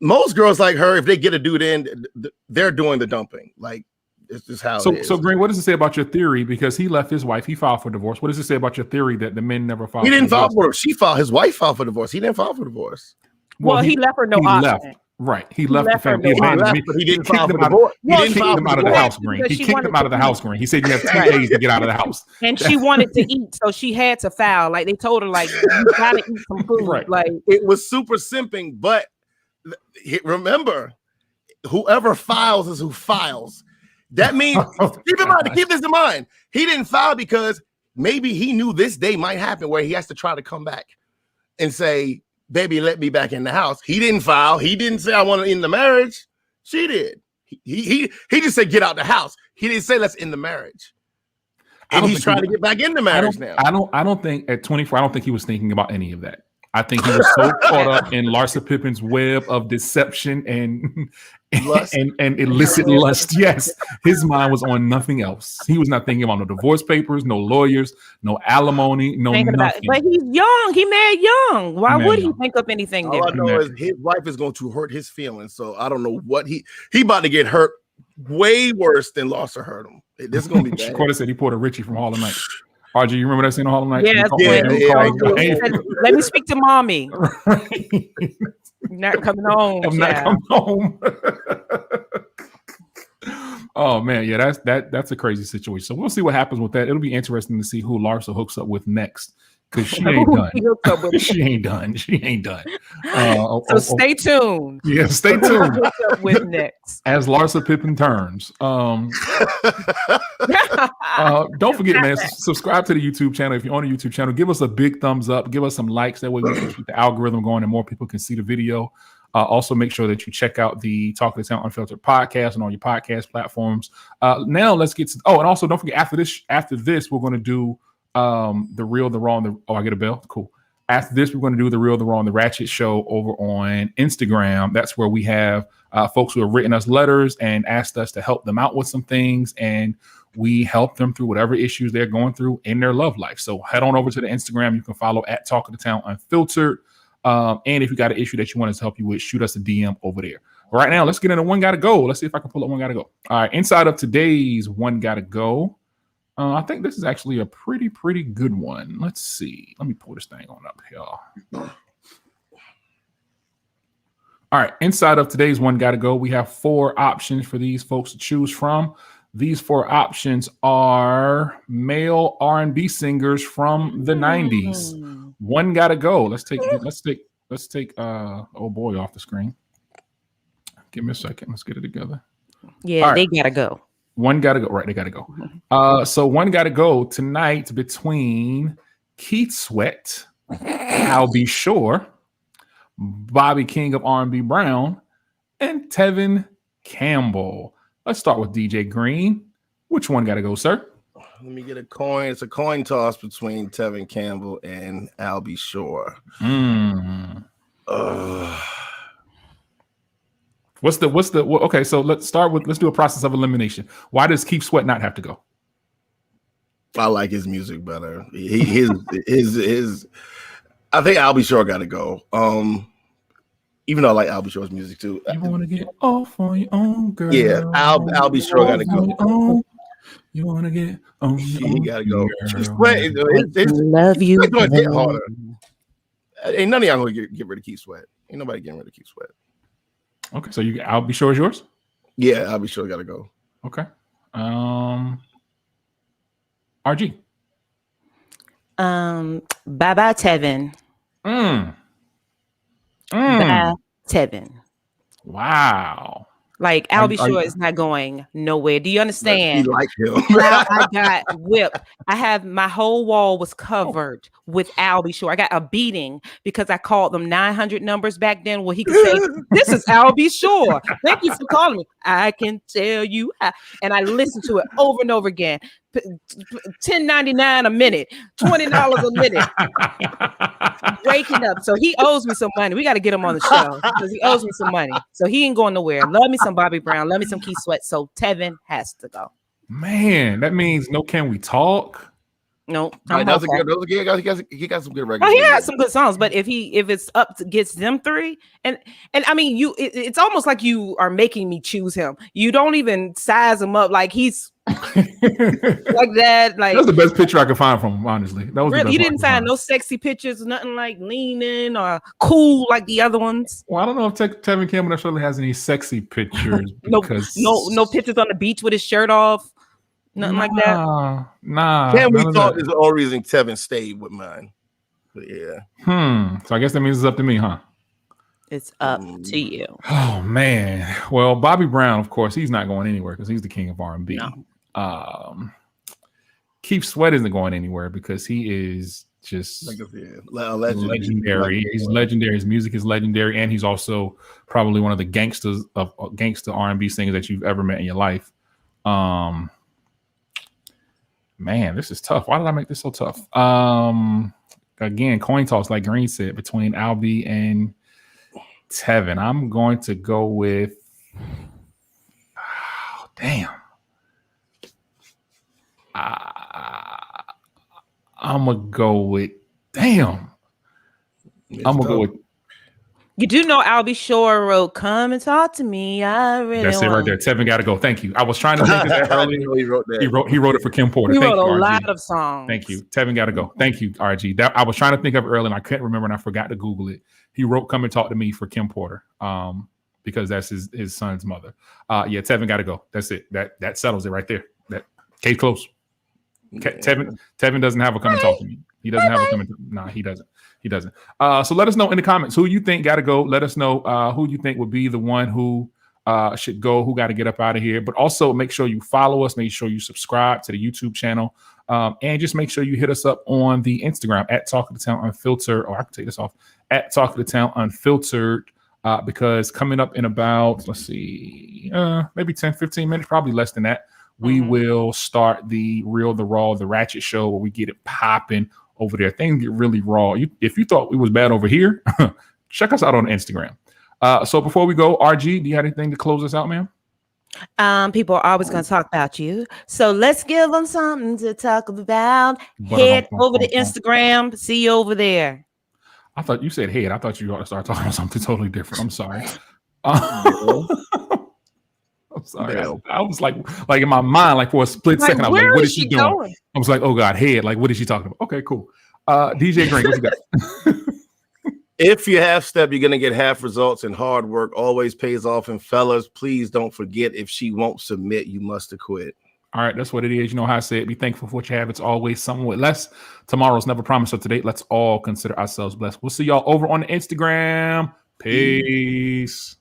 Most girls like her, if they get a dude in, they're doing the dumping. Like, it's just how it is. So, Green, what does it say about your theory? Because he left his wife, he filed for divorce. What does it say about your theory that the men never filed? He didn't file for divorce. She filed. His wife filed for divorce. He didn't file for divorce. Well, he left her no option. Right. He left the family. He didn't file for divorce. He didn't kick them out of the house, Green. He kicked them out of the house, Green. He said you have 2 days to get out of the house. And she wanted to eat, so she had to file. Like, they told her, like, you gotta eat some food. Right. Like, it was super simping, but remember, whoever files is who files. That means keep this in mind. He didn't file because maybe he knew this day might happen where he has to try to come back and say, baby, let me back in the house. He didn't file. He didn't say I want to end the marriage. She did. He just said get out the house. He didn't say let's end the marriage. And he's trying to get back in the marriage now. I don't think at 24, I don't think he was thinking about any of that. I think he was so caught up in Larsa Pippen's web of deception and illicit lust. Yes, his mind was on nothing else. He was not thinking about no divorce papers, no lawyers, no alimony, no nothing. But he's young. He married young. Why would he think of anything All different? I know is his wife is going to hurt his feelings. So I don't know what he about to get hurt way worse than Larsa hurt him. This is going to be bad. Shakota said he pulled a Richie from Harlem Night. RG, you remember that scene on Harlem Night? Yeah, let me speak to mommy. Not coming home. I'm not coming home. Oh man, yeah, that's a crazy situation. So we'll see what happens with that. It'll be interesting to see who Larsa hooks up with next, because she ain't done. She ain't done. She ain't done. So stay tuned. Yeah, stay tuned. With next, as Larsa Pippen turns. Don't forget, man, subscribe to the YouTube channel. If you're on the YouTube channel, give us a big thumbs up. Give us some likes. That way we can keep the algorithm going and more people can see the video. Also, make sure that you check out the Talk of the Town Unfiltered podcast on all your podcast platforms. Now let's get to. Oh, and also don't forget after this, we're going to do the real, the wrong. I get a bell. Cool. After this, we're going to do the real, the wrong, the ratchet show over on Instagram. That's where we have folks who have written us letters and asked us to help them out with some things, and we help them through whatever issues they're going through in their love life. So head on over to the Instagram. You can follow at Talk of the Town Unfiltered. And if you got an issue that you want us to help you with, shoot us a DM over there. Right now, let's get into One Gotta Go. Let's see if I can pull up One Gotta Go. All right, inside of today's One Gotta Go, I think this is actually a pretty good one. Let's see. Let me pull this thing on up here. All right, inside of today's One Gotta Go, we have 4 options for these folks to choose from. These 4 options are male R&B singers from the 90s. One gotta go. Let's take oh boy off the screen. Give me a second. Let's get it together. Yeah, right. They gotta go. One gotta go. Right, they gotta go. So one gotta go tonight between Keith Sweat, I'll Be Sure, Bobby King of R&B Brown, and Tevin Campbell. Let's start with DJ Green. Which one gotta go, sir? Let me get a coin. It's a coin toss between Tevin Campbell and I'll Be Sure. Okay, so let's do a process of elimination. Why does Keith Sweat not have to go? I like his music better. His I think I'll Be Sure gotta go. Even though I like I'll Be Sure's music too. You want to get off on your own, girl. Yeah, I'll Be Sure gotta go. You want to get on your own, he gotta go. Love you. It's going to hit harder. Ain't none of y'all gonna get rid of Keith Sweat. Ain't nobody getting rid of Keith Sweat. Okay, so I'll Be Sure is yours? Yeah, I'll Be Sure gotta go. Okay. RG. Bye bye Tevin. Bye Tevin. Wow. Like Albie Shore is not going nowhere. Do you understand? He like him. How I got whipped. I have my whole wall was covered with Albie Shore. I got a beating because I called them 900 numbers back then where he could say, "This is Albie Shore. Thank you for calling me. I can tell you." And I listened to it over and over again. $10.99 a minute, $20 a minute. Breaking up. So he owes me some money. We got to get him on the show because he owes me some money. So he ain't going nowhere. Love me some Bobby Brown. Love me some Keith Sweat. So Tevin has to go. Man, that means no. Can we talk? No, He got some good records. Oh, he has some good songs, but if it's up to gets them three, and I mean it's almost like you are making me choose him. You don't even size him up like he's like that. Like that's the best picture I could find from him, honestly. That was really, you didn't find no sexy pictures, nothing like leaning or cool like the other ones. Well, I don't know if Tevin Campbell necessarily has any sexy pictures because no pictures on the beach with his shirt off. Nothing like that. Nah. Can we talk is the only reason Tevin stayed with mine. But yeah. So I guess that means it's up to me, huh? It's up to you. Oh man. Well, Bobby Brown, of course, he's not going anywhere because he's the king of R&B. No. Keith Sweat isn't going anywhere because he is just legendary. He's legendary. His music is legendary, and he's also probably one of the gangster R&B singers that you've ever met in your life. Man, this is tough. Why did I make this so tough? Again, coin toss, like Green said, between Albie and Tevin. I'm going to go with. Oh, damn. I'm gonna go with. Damn. I'm gonna go with. You do know Albie Shore wrote "Come and Talk to Me." I really. That's it right there. Tevin got to go. Thank you. I was trying to think of that earlier. He wrote that. He wrote it for Kim Porter. He Thank wrote you, a RG. lot of songs. Thank you. Tevin got to go. Thank you, RG. That I was trying to think of it earlier and I couldn't remember and I forgot to Google it. He wrote "Come and Talk to Me" for Kim Porter. Because that's his son's mother. Yeah, Tevin got to go. That's it. That settles it right there. That case close. Tevin doesn't have a come and talk to me. He doesn't have a come and nah, he doesn't. He doesn't. So let us know in the comments who you think got to go. Let us know who you think would be the one who should go, who got to get up out of here. But also make sure you follow us. Make sure you subscribe to the YouTube channel. And just make sure you hit us up on the Instagram at Talk of the Town Unfiltered. Or I can take this off at Talk of the Town Unfiltered. Because coming up in about, let's see, maybe 10, 15 minutes, probably less than that, we will start the Real, the Raw, the Ratchet show where we get it popping over there. Things get really raw. If you thought it was bad over here, check us out on Instagram. So before we go, RG, do you have anything to close us out, ma'am? People are always going to talk about you. So let's give them something to talk about. Head over to Instagram. See you over there. I thought you said head. I thought you ought to start talking about something totally different. I'm sorry. I'm sorry. I was like in my mind, like for a split second, I was like, what is she doing? Going? I was like, oh God, head. Like, what is she talking about? Okay, cool. DJ Green, what you got? If you half step, you're going to get half results, and hard work always pays off. And fellas, please don't forget, if she won't submit, you must have quit. All right, that's what it is. You know how I say it. Be thankful for what you have. It's always something with less. Tomorrow's never promised. So today, let's all consider ourselves blessed. We'll see y'all over on the Instagram. Peace.